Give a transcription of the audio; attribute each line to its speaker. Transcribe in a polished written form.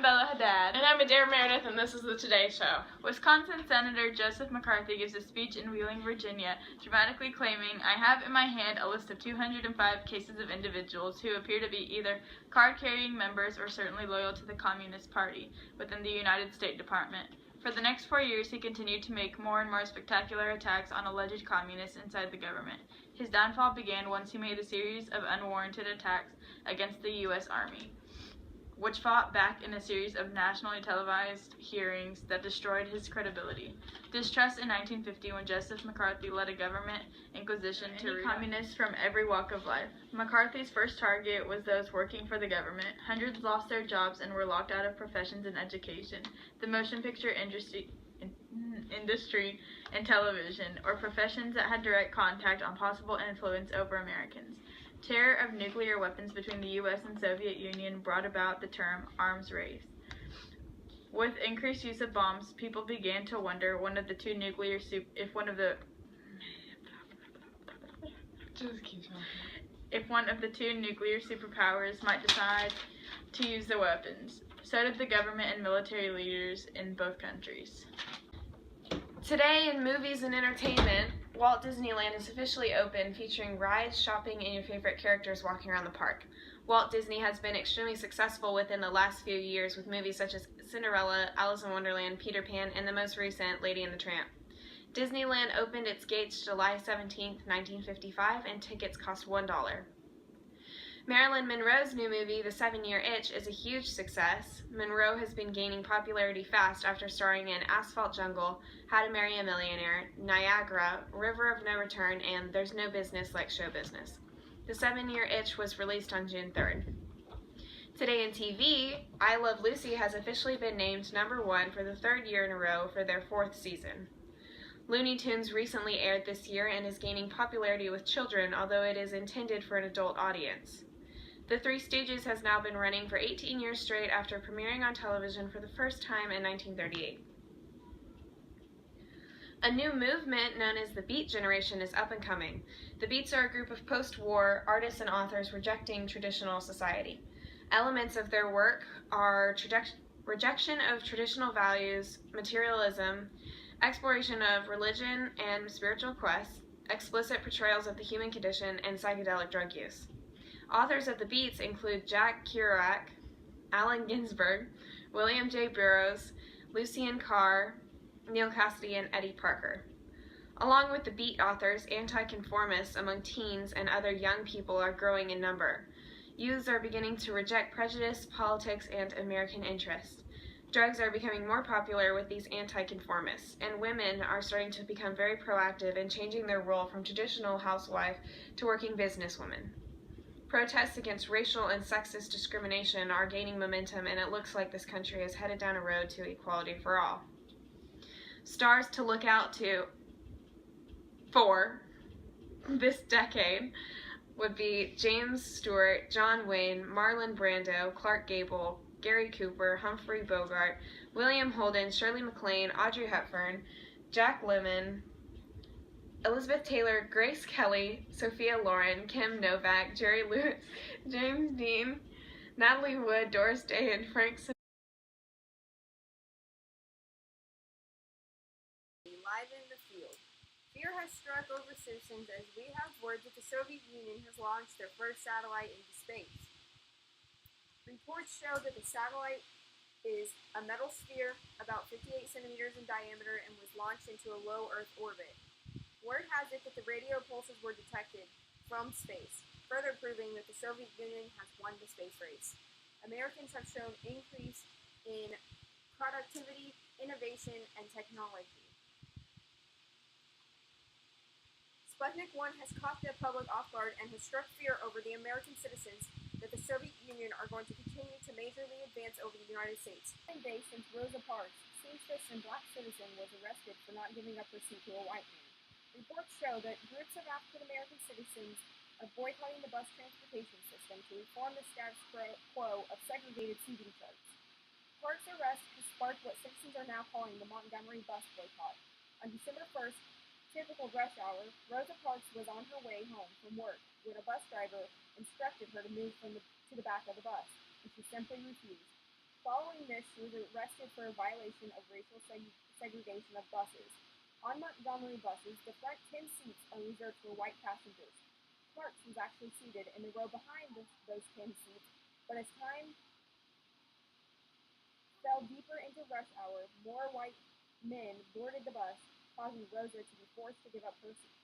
Speaker 1: I'm Bella Haddad.
Speaker 2: And I'm Adair Meredith, and this is the Today Show.
Speaker 1: Wisconsin Senator Joseph McCarthy gives a speech in Wheeling, Virginia, dramatically claiming, "I have in my hand a list of 205 cases of individuals who appear to be either card-carrying members or certainly loyal to the Communist Party within the United States Department." For the next 4 years, he continued to make more and more spectacular attacks on alleged communists inside the government. His downfall began once he made a series of unwarranted attacks against the U.S. Army, which fought back in a series of nationally televised hearings that destroyed his credibility. Distrust in 1950 when Joseph McCarthy led a government inquisition to communists from every walk of life. McCarthy's first target was those working for the government. Hundreds lost their jobs and were locked out of professions in education, the motion picture industry and television, or professions that had direct contact on possible influence over Americans. Terror of nuclear weapons between the U.S. and Soviet Union brought about the term arms race. With increased use of bombs, people began to wonder if one of the two nuclear superpowers might decide to use the weapons. So did the government and military leaders in both countries.
Speaker 2: Today in movies and entertainment, Walt Disneyland is officially open, featuring rides, shopping, and your favorite characters walking around the park. Walt Disney has been extremely successful within the last few years with movies such as Cinderella, Alice in Wonderland, Peter Pan, and the most recent, Lady and the Tramp. Disneyland opened its gates July 17, 1955, and tickets cost $1. Marilyn Monroe's new movie, The 7-Year Itch, is a huge success. Monroe has been gaining popularity fast after starring in Asphalt Jungle, How to Marry a Millionaire, Niagara, River of No Return, and There's No Business Like Show Business. The 7-Year Itch was released on June 3rd. Today in TV, I Love Lucy has officially been named #1 for the 3rd year in a row for their 4th season. Looney Tunes recently aired this year and is gaining popularity with children, although it is intended for an adult audience. The Three Stooges has now been running for 18 years straight after premiering on television for the first time in 1938. A new movement known as the Beat Generation is up and coming. The Beats are a group of post-war artists and authors rejecting traditional society. Elements of their work are rejection of traditional values, materialism, exploration of religion and spiritual quests, explicit portrayals of the human condition, and psychedelic drug use. Authors of the Beats include Jack Kerouac, Allen Ginsberg, William J. Burroughs, Lucien Carr, Neil Cassidy, and Eddie Parker. Along with the Beat authors, anti-conformists among teens and other young people are growing in number. Youths are beginning to reject prejudice, politics, and American interest. Drugs are becoming more popular with these anti-conformists, and women are starting to become very proactive in changing their role from traditional housewife to working businesswoman. Protests against racial and sexist discrimination are gaining momentum, and it looks like this country is headed down a road to equality for all. Stars to look out for this decade would be James Stewart, John Wayne, Marlon Brando, Clark Gable, Gary Cooper, Humphrey Bogart, William Holden, Shirley MacLaine, Audrey Hepburn, Jack Lemmon, Elizabeth Taylor, Grace Kelly, Sophia Loren, Kim Novak, Jerry Lewis, James Dean, Natalie Wood, Doris Day, and Frank Sinatra.
Speaker 3: Live in the field. Fear has struck over citizens as we have word that the Soviet Union has launched their first satellite into space. Reports show that the satellite is a metal sphere about 58 centimeters in diameter and was launched into a low Earth orbit. Word has it that the radio pulses were detected from space, further proving that the Soviet Union has won the space race. Americans have shown increase in productivity, innovation, and technology. Sputnik 1 has caught the public off guard and has struck fear over the American citizens that the Soviet Union are going to continue to majorly advance over the United States. Day since Rosa Parks, seamstress and black citizen, was arrested for not giving up her seat to a white man. Reports show that groups of African-American citizens are boycotting the bus transportation system to reform the status quo of segregated seating charts. Parks' arrest has sparked what citizens are now calling the Montgomery bus boycott. On December 1st, typical rush hour, Rosa Parks was on her way home from work when a bus driver instructed her to move to the back of the bus, and she simply refused. Following this, she was arrested for a violation of racial segregation of buses. On Montgomery buses, the front 10 seats are reserved for white passengers. Clark's was actually seated in the row behind those 10 seats, but as time fell deeper into rush hour, more white men boarded the bus, causing Rosa to be forced to give up her seat.